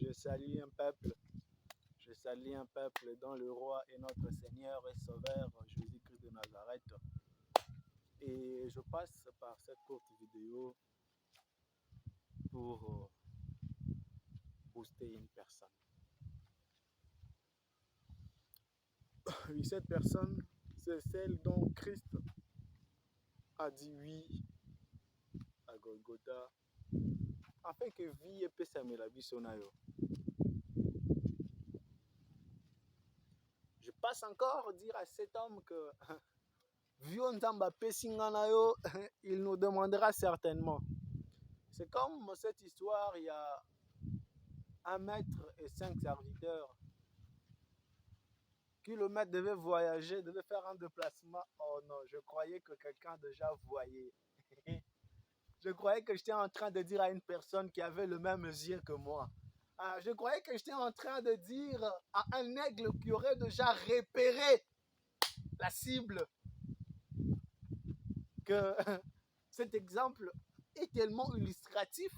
Je salue un peuple. Je salue un peuple dont le roi est notre Seigneur et Sauveur Jésus-Christ de Nazareth. Et je passe par cette courte vidéo pour booster une personne. Oui, cette personne, c'est celle dont Christ a dit oui à Golgotha, afin que vie et paix la biso na yo. Je passe encore dire à cet homme que il nous demandera certainement. C'est comme cette histoire, il y a un maître et 5 serviteurs qui le maître devait voyager, devait faire un déplacement. Oh non, je croyais que quelqu'un déjà voyait. Je croyais que j'étais en train de dire à une personne qui avait le même yeux que moi. Je croyais que j'étais en train de dire à un aigle qui aurait déjà repéré la cible que cet exemple est tellement illustratif.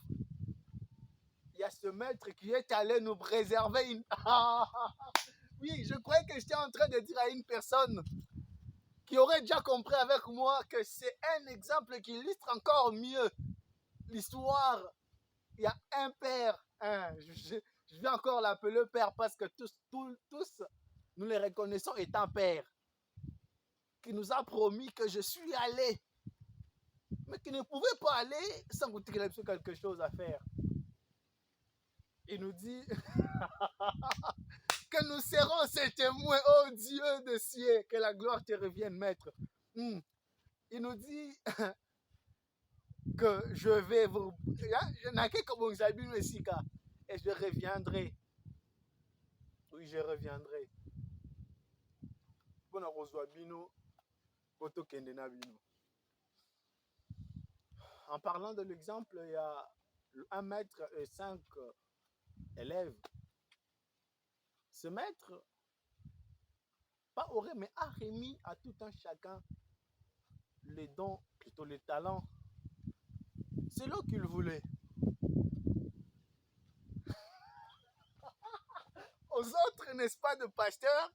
Il y a ce maître qui est allé nous préserver une... Oui, je croyais que j'étais en train de dire à une personne qui aurait déjà compris avec moi que c'est un exemple qui illustre encore mieux l'histoire. Il y a un père, je vais encore l'appeler père parce que tous, nous les reconnaissons étant père, qui nous a promis que je suis allé, mais qui ne pouvait pas aller sans qu'il ait quelque chose à faire. Il nous dit que nous serons ses témoins, oh Dieu de ciel, que la gloire te revienne, maître. Il nous dit que je vais vous... Je n'ai que comme vous avez ici, et je reviendrai. Oui, je reviendrai. En parlant de l'exemple, il y a un maître et 5 élèves. Ce maître, pas aurait, mais a remis à tout un chacun les dons, plutôt les talents. C'est là qu'il voulait. Aux autres, n'est-ce pas, de pasteur?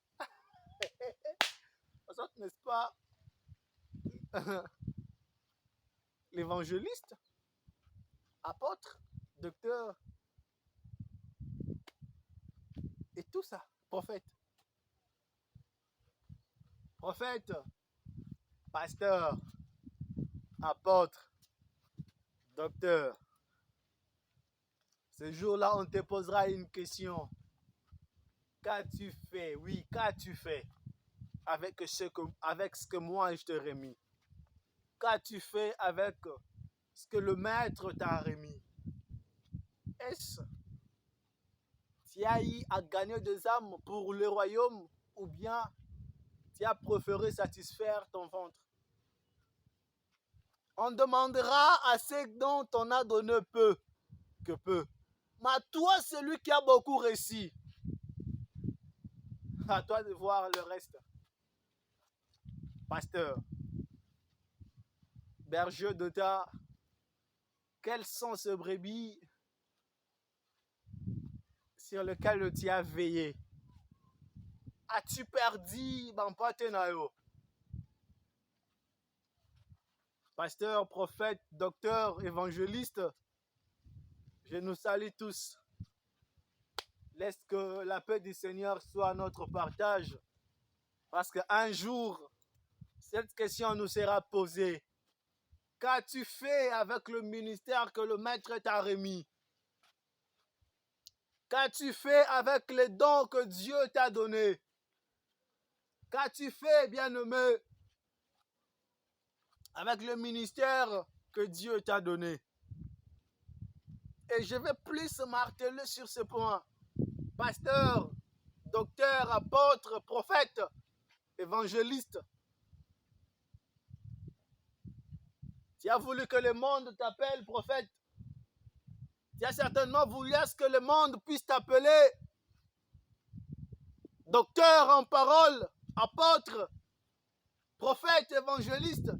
Aux autres, n'est-ce pas, l'évangéliste, apôtre, docteur, et tout ça, prophète. Prophète, pasteur, apôtre, docteur. Ce jour-là, on te posera une question. Qu'as-tu fait? Oui, qu'as-tu fait avec ce que moi je te remis? Qu'as-tu fait avec ce que le maître t'a remis? Est-ce tu as eu à gagner des âmes pour le royaume ou bien tu as préféré satisfaire ton ventre? On demandera à ceux dont on a donné peu que peu. Mais à toi, celui qui a beaucoup réussi, à toi de voir le reste. Pasteur, berger de ta, quels sont ces brebis sur lesquels tu as veillé? As-tu perdu mon partenaire? Pasteur, prophète, docteur, évangéliste, je nous salue tous. Laisse que la paix du Seigneur soit notre partage. Parce qu'un jour, cette question nous sera posée. Qu'as-tu fait avec le ministère que le maître t'a remis? Qu'as-tu fait avec les dons que Dieu t'a donnés? Qu'as-tu fait, bien-aimé, avec le ministère que Dieu t'a donné? Et je vais plus marteler sur ce point. Pasteur, docteur, apôtre, prophète, évangéliste. Tu as voulu que le monde t'appelle prophète. Tu as certainement voulu à ce que le monde puisse t'appeler docteur en parole, apôtre, prophète, évangéliste.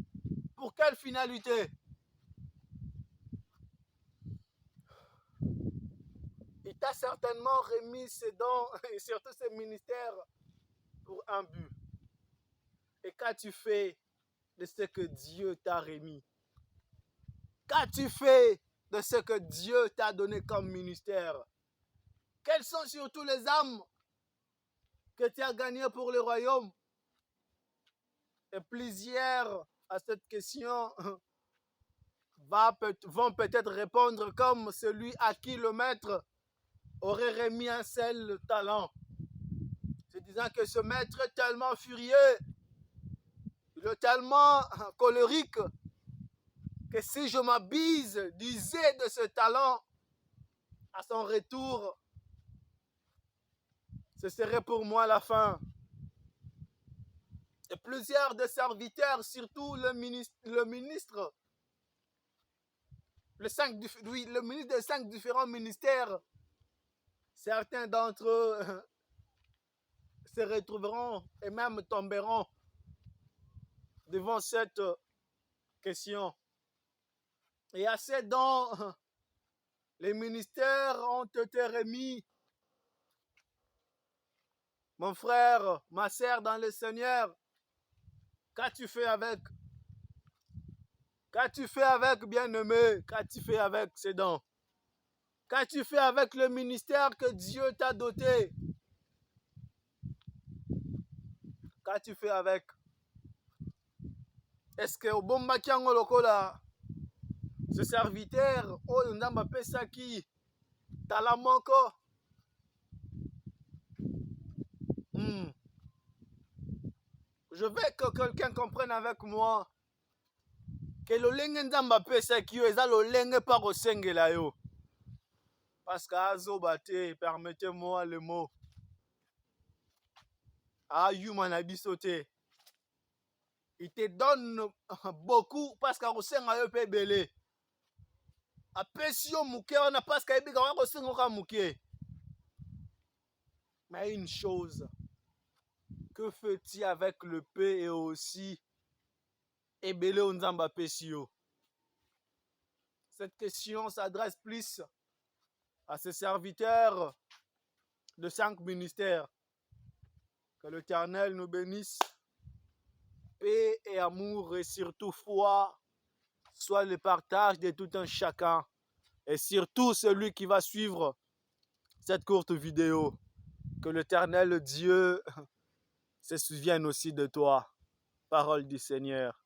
Pour quelle finalité? t'a certainement remis ces dons et surtout ces ministères pour un but. Et qu'as-tu fait de ce que Dieu t'a remis? Qu'as-tu fait de ce que Dieu t'a donné comme ministère? Quelles sont surtout les âmes que tu as gagnées pour le royaume? Et plusieurs à cette question vont peut-être répondre comme celui à qui le maître aurait remis un seul talent. Se disant que ce maître est tellement furieux, il est tellement colérique, que si je m'abuse d'user de ce talent, à son retour, ce serait pour moi la fin. Et plusieurs de serviteurs, surtout le ministre le ministre de 5 différents ministères, certains d'entre eux se retrouveront et même tomberont devant cette question. Et assez dont les ministères ont été remis. Mon frère, ma sœur dans le Seigneur, qu'as-tu fait avec? Qu'as-tu fait avec, bien-aimé? Qu'as-tu fait avec ces dons? Qu'as-tu fait avec le ministère que Dieu t'a doté? Qu'as-tu fait avec? Est-ce que au bon makiango lokola ce serviteur oyo nzambe apesaki tala moko je veux que quelqu'un comprenne avec moi que lolenge nzambe apesaki yo eza lolenge mpa kosengela yo parce que azoba te, permettez-moi le mot, ayuma na biso te. Il te donne beaucoup parce qu'akosenga yo mpe ebele. Apesi yo muke wana parce qu'ayebika wana kosenga oka muke. Mais une chose, que fais-tu avec le peu et aussi ebele o nzambe apesi yo? Cette question s'adresse plus à ces serviteurs de 5 ministères. Que l'Éternel nous bénisse. Paix et amour et surtout foi soit le partage de tout un chacun. Et surtout celui qui va suivre cette courte vidéo. Que l'Éternel Dieu se souvienne aussi de toi. Parole du Seigneur.